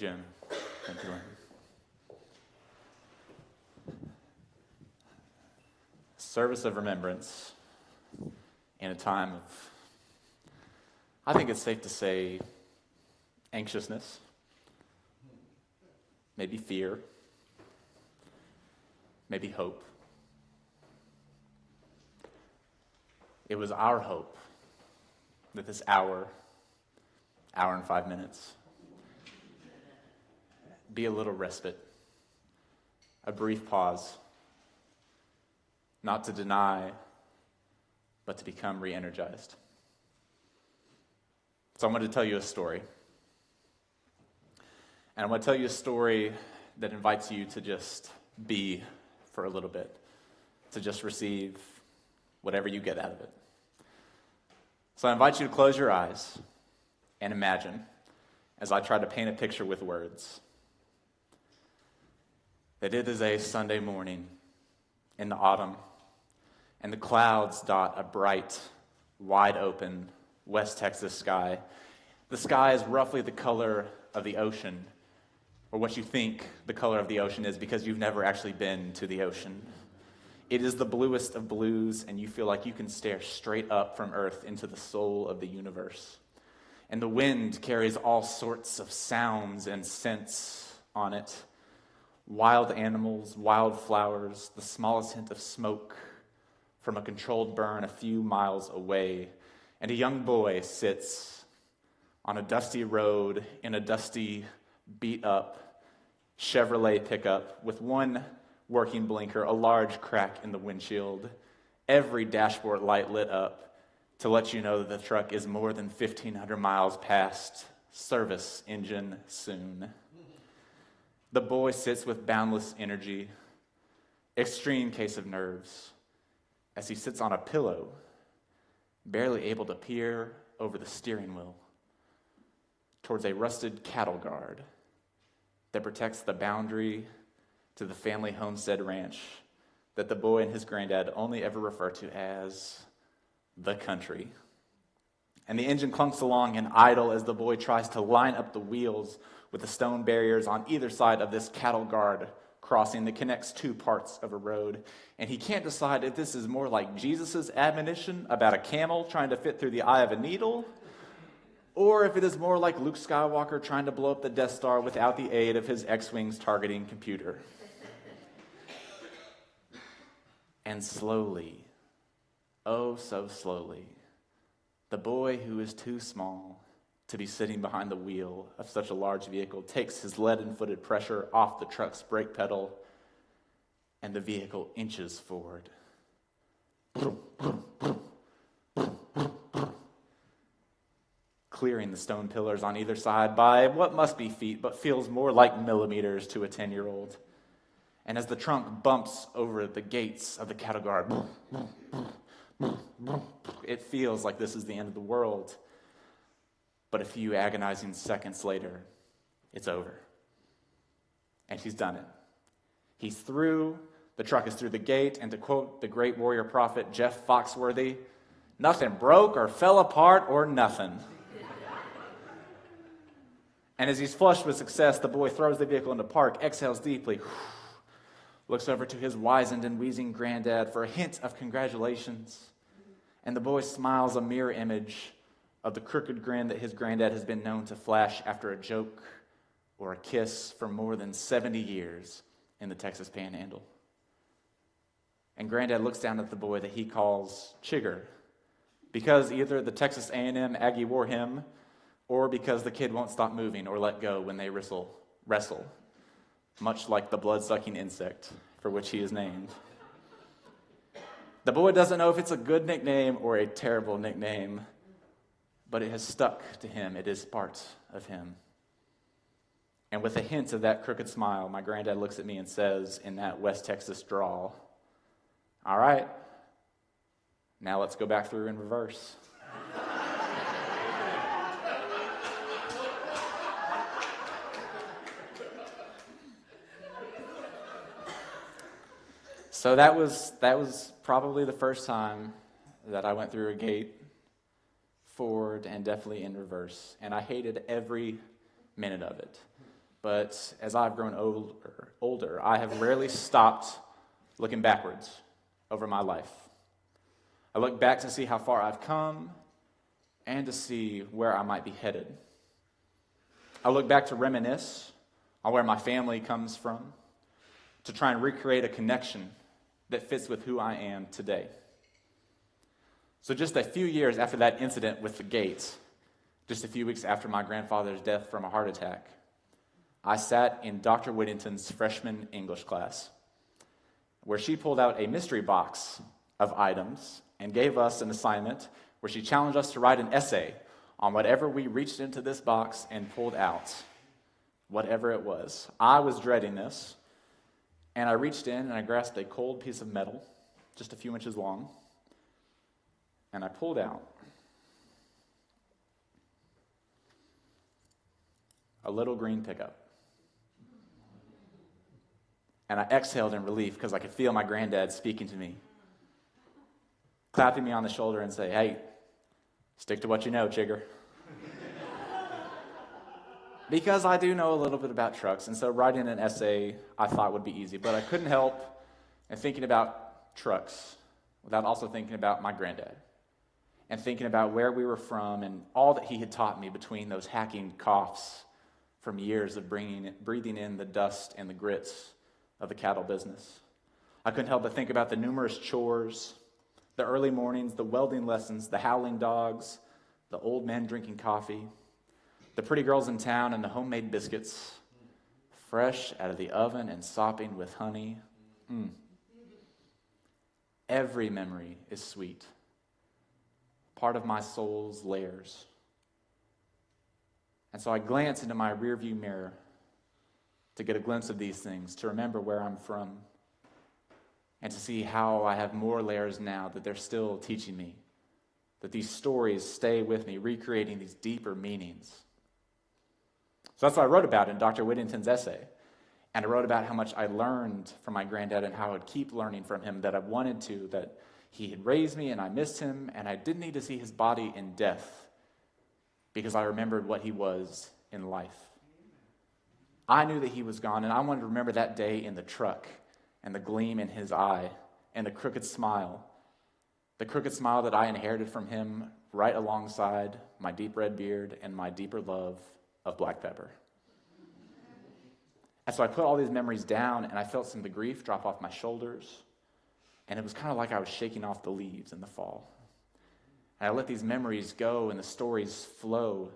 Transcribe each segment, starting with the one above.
you, Jim. Thank you, Lynn. Service of remembrance in a time of, I think it's safe to say, anxiousness, maybe fear, maybe hope. It was our hope that this hour and 5 minutes, be a little respite, a brief pause, not to deny, but to become re-energized. So I'm going to tell you a story. And I'm going to tell you a story that invites you to just be for a little bit, to just receive whatever you get out of it. So I invite you to close your eyes and imagine, as I try to paint a picture with words, that it is a Sunday morning in the autumn, and the clouds dot a bright, wide-open West Texas sky. The sky is roughly the color of the ocean, or what you think the color of the ocean is because you've never actually been to the ocean. It is the bluest of blues, and you feel like you can stare straight up from Earth into the soul of the universe. And the wind carries all sorts of sounds and scents on it. Wild animals, wild flowers, the smallest hint of smoke from a controlled burn a few miles away. And a young boy sits on a dusty road in a dusty, beat-up Chevrolet pickup with one working blinker, a large crack in the windshield, every dashboard light lit up to let you know that the truck is more than 1,500 miles past service engine soon. The boy sits with boundless energy, extreme case of nerves, as he sits on a pillow, barely able to peer over the steering wheel towards a rusted cattle guard that protects the boundary to the family homestead ranch that the boy and his granddad only ever refer to as the country. And the engine clunks along and idle as the boy tries to line up the wheels with the stone barriers on either side of this cattle guard crossing that connects two parts of a road. And he can't decide if this is more like Jesus' admonition about a camel trying to fit through the eye of a needle, or if it is more like Luke Skywalker trying to blow up the Death Star without the aid of his X-Wing's targeting computer. And slowly, oh so slowly, the boy who is too small to be sitting behind the wheel of such a large vehicle takes his leaden-footed pressure off the truck's brake pedal, and the vehicle inches forward. Clearing the stone pillars on either side by what must be feet, but feels more like millimeters to a 10-year-old. And as the trunk bumps over the gates of the cattle guard, it feels like this is the end of the world. But a few agonizing seconds later, it's over. And he's done it. He's through. The truck is through the gate. And to quote the great warrior prophet Jeff Foxworthy, nothing broke or fell apart or nothing. And as he's flushed with success, the boy throws the vehicle into park, exhales deeply, looks over to his wizened and wheezing granddad for a hint of congratulations. And the boy smiles, a mirror image of the crooked grin that his granddad has been known to flash after a joke or a kiss for more than 70 years in the Texas Panhandle. And granddad looks down at the boy that he calls Chigger, because either the Texas A&M Aggie wore him, or because the kid won't stop moving or let go when they wrestle, much like the blood-sucking insect for which he is named. The boy doesn't know if it's a good nickname or a terrible nickname, but it has stuck to him. It is part of him. And with a hint of that crooked smile, my granddad looks at me and says in that West Texas drawl, "All right, now let's go back through in reverse." So that was probably the first time that I went through a gate forward and definitely in reverse, and I hated every minute of it. but as I've grown older, I have rarely stopped looking backwards over my life. I look back to see how far I've come and to see where I might be headed. I look back to reminisce on where my family comes from, to try and recreate a connection that fits with who I am today. So just a few years after that incident with the gates, just a few weeks after my grandfather's death from a heart attack, I sat in Dr. Whittington's freshman English class, where she pulled out a mystery box of items and gave us an assignment where she challenged us to write an essay on whatever we reached into this box and pulled out, whatever it was. I was dreading this, and I reached in and I grasped a cold piece of metal, just a few inches long, and I pulled out a little green pickup. And I exhaled in relief because I could feel my granddad speaking to me, clapping me on the shoulder and say, "Hey, stick to what you know, Chigger." Because I do know a little bit about trucks, and so writing an essay I thought would be easy, but I couldn't help in thinking about trucks without also thinking about my granddad and thinking about where we were from and all that he had taught me between those hacking coughs from years of breathing in the dust and the grits of the cattle business. I couldn't help but think about the numerous chores, the early mornings, the welding lessons, the howling dogs, the old men drinking coffee, the pretty girls in town and the homemade biscuits, fresh out of the oven and sopping with honey. Every memory is sweet, part of my soul's layers. And so I glance into my rearview mirror to get a glimpse of these things, to remember where I'm from, and to see how I have more layers now that they're still teaching me, that these stories stay with me, recreating these deeper meanings. So that's what I wrote about in Dr. Whittington's essay. And I wrote about how much I learned from my granddad and how I would keep learning from him, that I wanted to, that he had raised me and I missed him, and I didn't need to see his body in death because I remembered what he was in life. I knew that he was gone, and I wanted to remember that day in the truck and the gleam in his eye and the crooked smile that I inherited from him right alongside my deep red beard and my deeper love of black pepper. And so I put all these memories down, and I felt some of the grief drop off my shoulders, and it was kind of like I was shaking off the leaves in the fall. And I let these memories go and the stories flow,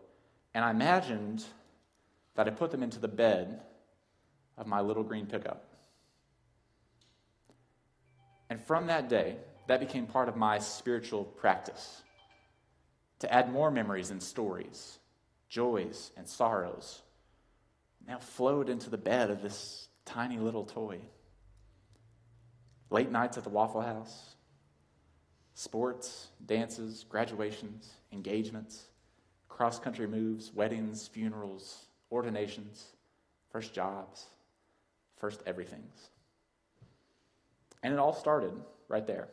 and I imagined that I put them into the bed of my little green pickup. And from that day, that became part of my spiritual practice, to add more memories and stories, joys and sorrows, now flowed into the bed of this tiny little toy. Late nights at the Waffle House, sports, dances, graduations, engagements, cross-country moves, weddings, funerals, ordinations, first jobs, first everythings. And it all started right there.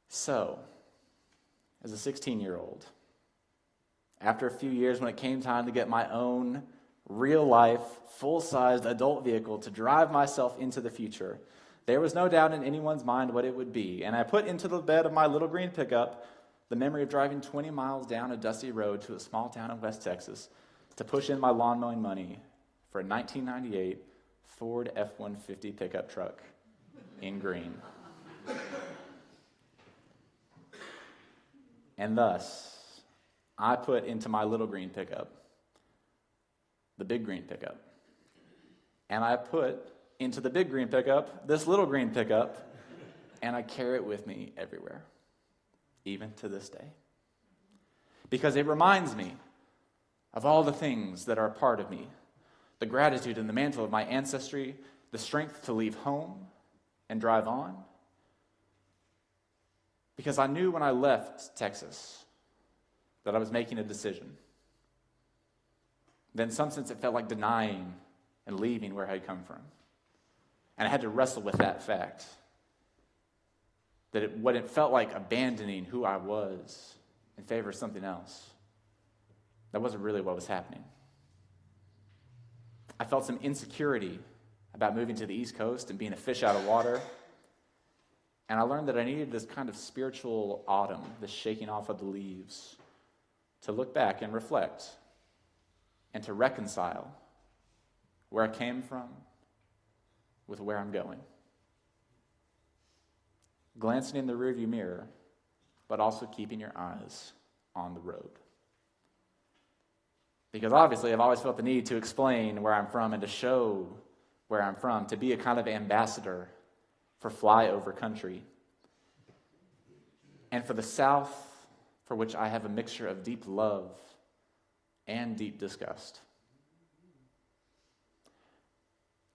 So, as a 16-year-old, after a few years when it came time to get my own real-life, full-sized adult vehicle to drive myself into the future, there was no doubt in anyone's mind what it would be. And I put into the bed of my little green pickup the memory of driving 20 miles down a dusty road to a small town in West Texas to push in my lawn mowing money for a 1998 Ford F-150 pickup truck in green. And thus, I put into my little green pickup the big green pickup. And I put into the big green pickup this little green pickup, and I carry it with me everywhere, even to this day. Because it reminds me of all the things that are a part of me, the gratitude and the mantle of my ancestry, the strength to leave home and drive on. Because I knew when I left Texas that I was making a decision. Then in some sense it felt like denying and leaving where I had come from. And I had to wrestle with that fact. That what it felt like abandoning who I was in favor of something else. That wasn't really what was happening. I felt some insecurity about moving to the East Coast and being a fish out of water. And I learned that I needed this kind of spiritual autumn, this shaking off of the leaves, to look back and reflect and to reconcile where I came from with where I'm going. Glancing in the rearview mirror, but also keeping your eyes on the road. Because obviously I've always felt the need to explain where I'm from and to show where I'm from, to be a kind of ambassador for flyover country. And for the South, for which I have a mixture of deep love and deep disgust.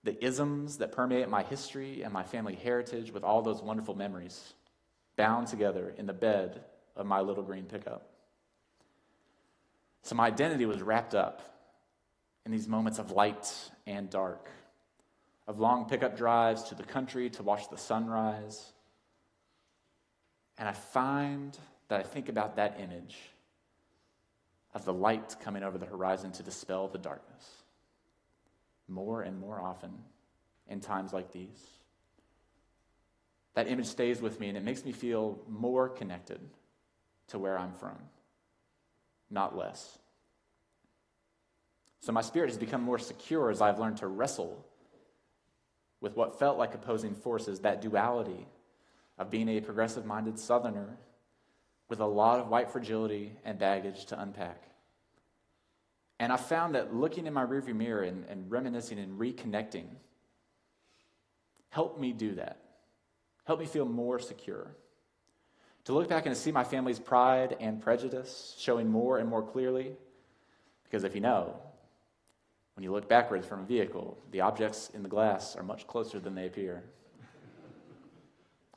The isms that permeate my history and my family heritage with all those wonderful memories bound together in the bed of my little green pickup. So my identity was wrapped up in these moments of light and dark, of long pickup drives to the country to watch the sunrise. And I find that I think about that image of the light coming over the horizon to dispel the darkness more and more often in times like these. That image stays with me, and it makes me feel more connected to where I'm from, not less. So my spirit has become more secure as I've learned to wrestle with what felt like opposing forces, that duality of being a progressive-minded Southerner with a lot of white fragility and baggage to unpack. And I found that looking in my rearview mirror and reminiscing and reconnecting helped me do that, helped me feel more secure. To look back and to see my family's pride and prejudice showing more and more clearly, because if you know, when you look backwards from a vehicle, the objects in the glass are much closer than they appear.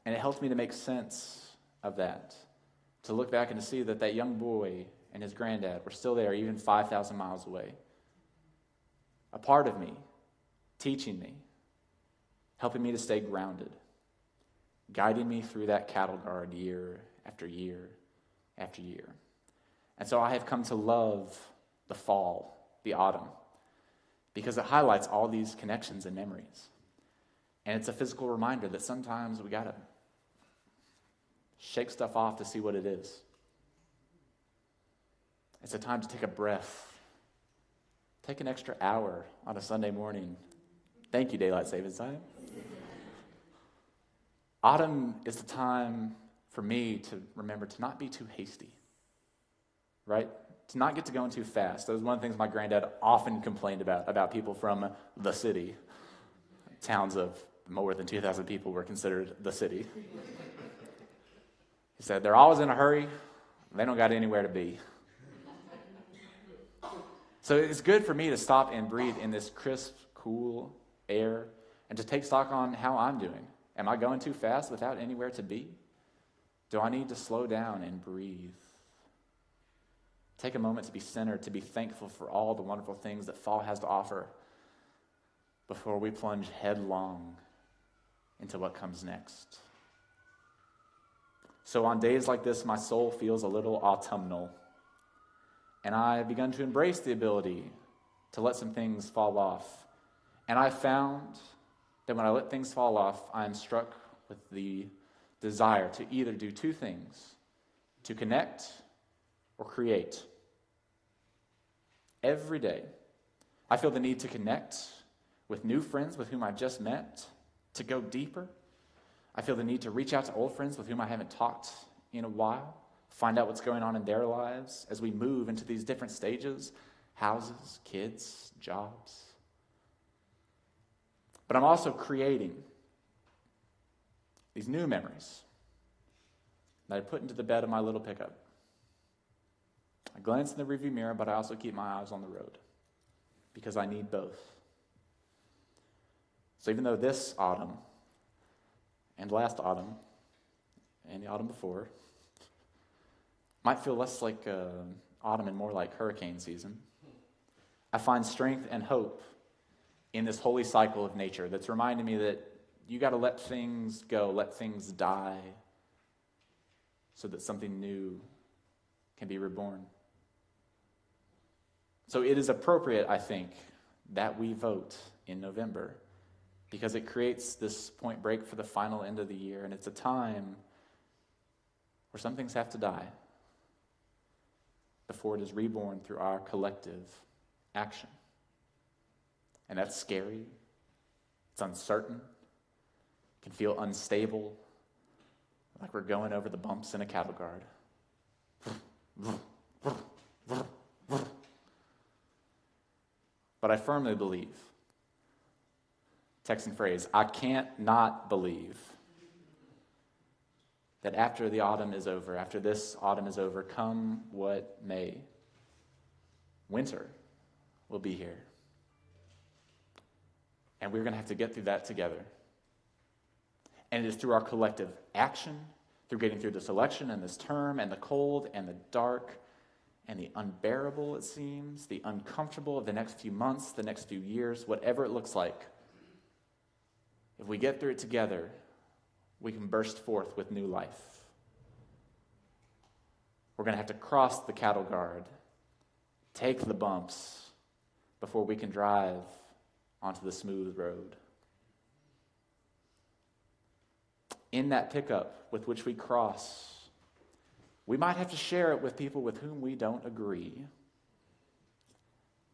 And it helped me to make sense of that, to look back and to see that that young boy and his granddad were still there, even 5,000 miles away. A part of me, teaching me, helping me to stay grounded, guiding me through that cattle guard year after year after year. And so I have come to love the fall, the autumn, because it highlights all these connections and memories. And it's a physical reminder that sometimes we got to shake stuff off to see what it is. It's a time to take a breath. Take an extra hour on a Sunday morning. Thank you, Daylight Savings Time. Autumn is the time for me to remember to not be too hasty, right? To not get to going too fast. That was one of the things my granddad often complained about people from the city. Towns of more than 2,000 people were considered the city. He said, they're always in a hurry. They don't got anywhere to be. So it's good for me to stop and breathe in this crisp, cool air and to take stock on how I'm doing. Am I going too fast without anywhere to be? Do I need to slow down and breathe? Take a moment to be centered, to be thankful for all the wonderful things that fall has to offer before we plunge headlong into what comes next. So on days like this, my soul feels a little autumnal. And I've begun to embrace the ability to let some things fall off. And I found that when I let things fall off, I am struck with the desire to either do two things, to connect or create. Every day, I feel the need to connect with new friends with whom I've just met, to go deeper. I feel the need to reach out to old friends with whom I haven't talked in a while, find out what's going on in their lives as we move into these different stages, houses, kids, jobs. But I'm also creating these new memories that I put into the bed of my little pickup. I glance in the rearview mirror, but I also keep my eyes on the road because I need both. So even though this autumn and last autumn and the autumn before might feel less like autumn and more like hurricane season, I find strength and hope in this holy cycle of nature that's reminding me that you got to let things go, let things die, so that something new can be reborn. So it is appropriate, I think, that we vote in November, because it creates this point break for the final end of the year, and it's a time where some things have to die before it is reborn through our collective action. And that's scary. It's uncertain. It can feel unstable, like we're going over the bumps in a cattle guard. But I firmly believe, Texan phrase, I can't not believe that after the autumn is over, after this autumn is over, come what may, winter will be here. And we're going to have to get through that together. And it is through our collective action, through getting through this election and this term and the cold and the dark and the unbearable, it seems, the uncomfortable of the next few months, the next few years, whatever it looks like. If we get through it together, we can burst forth with new life. We're going to have to cross the cattle guard, take the bumps, before we can drive onto the smooth road. In that pickup with which we cross, we might have to share it with people with whom we don't agree.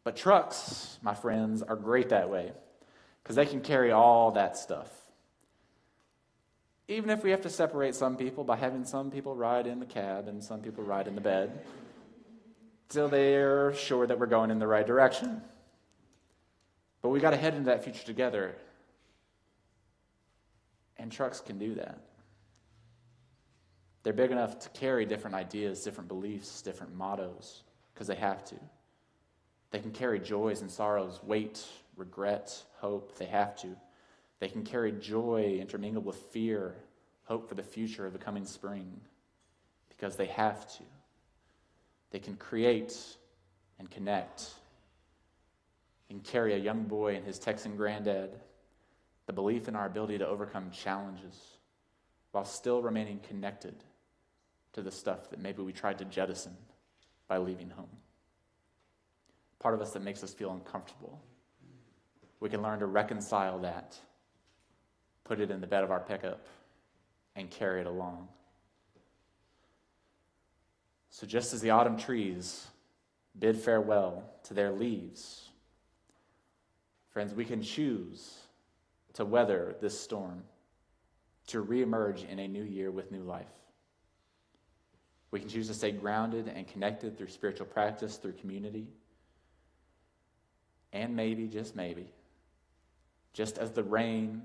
But trucks, my friends, are great that way, because they can carry all that stuff. Even if we have to separate some people by having some people ride in the cab and some people ride in the bed, till they're sure that we're going in the right direction. But we got to head into that future together. And trucks can do that. They're big enough to carry different ideas, different beliefs, different mottos, because they have to. They can carry joys and sorrows, weight, regret, hope. They have to. They can carry joy intermingled with fear, hope for the future of the coming spring, because they have to. They can create and connect and carry a young boy and his Texan granddad, the belief in our ability to overcome challenges while still remaining connected to the stuff that maybe we tried to jettison by leaving home. Part of us that makes us feel uncomfortable. We can learn to reconcile that, put it in the bed of our pickup, and carry it along. So just as the autumn trees bid farewell to their leaves, friends, we can choose to weather this storm, to reemerge in a new year with new life. We can choose to stay grounded and connected through spiritual practice, through community, and maybe, just maybe, just as the rain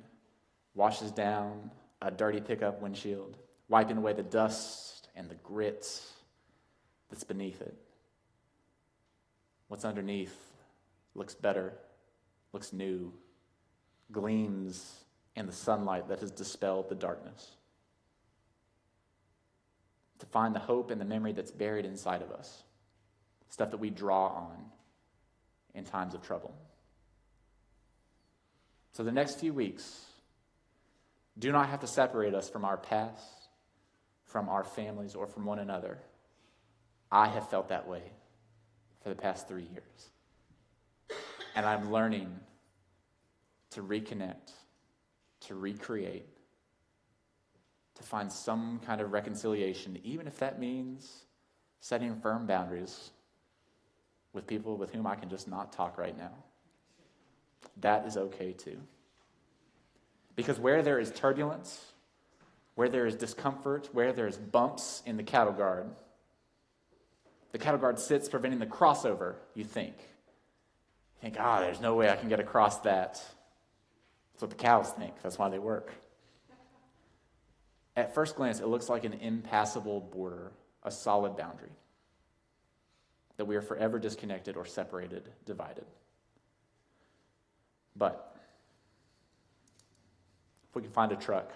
washes down a dirty pickup windshield, wiping away the dust and the grit that's beneath it, what's underneath looks better, looks new, gleams in the sunlight that has dispelled the darkness. To find the hope and the memory that's buried inside of us, stuff that we draw on in times of trouble. So the next few weeks do not have to separate us from our past, from our families, or from one another. I have felt that way for the past 3 years. And I'm learning to reconnect, to recreate, to find some kind of reconciliation, even if that means setting firm boundaries with people with whom I can just not talk right now. That is okay too. Because where there is turbulence, where there is discomfort, where there is bumps in the cattle guard sits preventing the crossover, you think. You think, there's no way I can get across that. That's what the cows think. That's why they work. At first glance, it looks like an impassable border, a solid boundary, that we are forever disconnected or separated, divided. But if we can find a truck,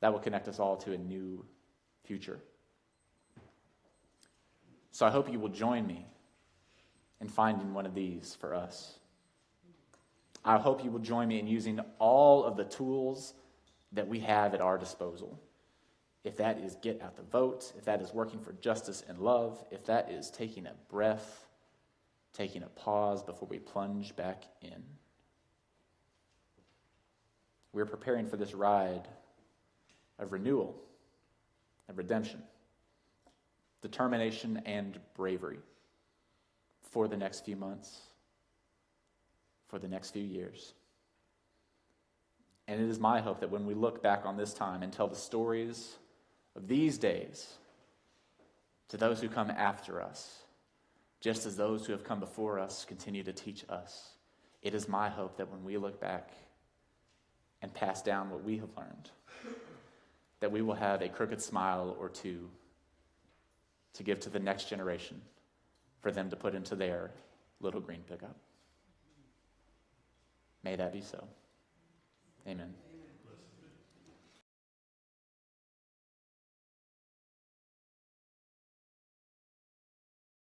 that will connect us all to a new future. So I hope you will join me in finding one of these for us. I hope you will join me in using all of the tools that we have at our disposal. If that is get out the vote, if that is working for justice and love, if that is taking a breath, taking a pause before we plunge back in. We're preparing for this ride of renewal, of redemption, determination, and bravery for the next few months, for the next few years. And it is my hope that when we look back on this time and tell the stories of these days to those who come after us, just as those who have come before us continue to teach us, it is my hope that when we look back and pass down what we have learned, that we will have a crooked smile or two to give to the next generation for them to put into their little green pickup. May that be so. Amen.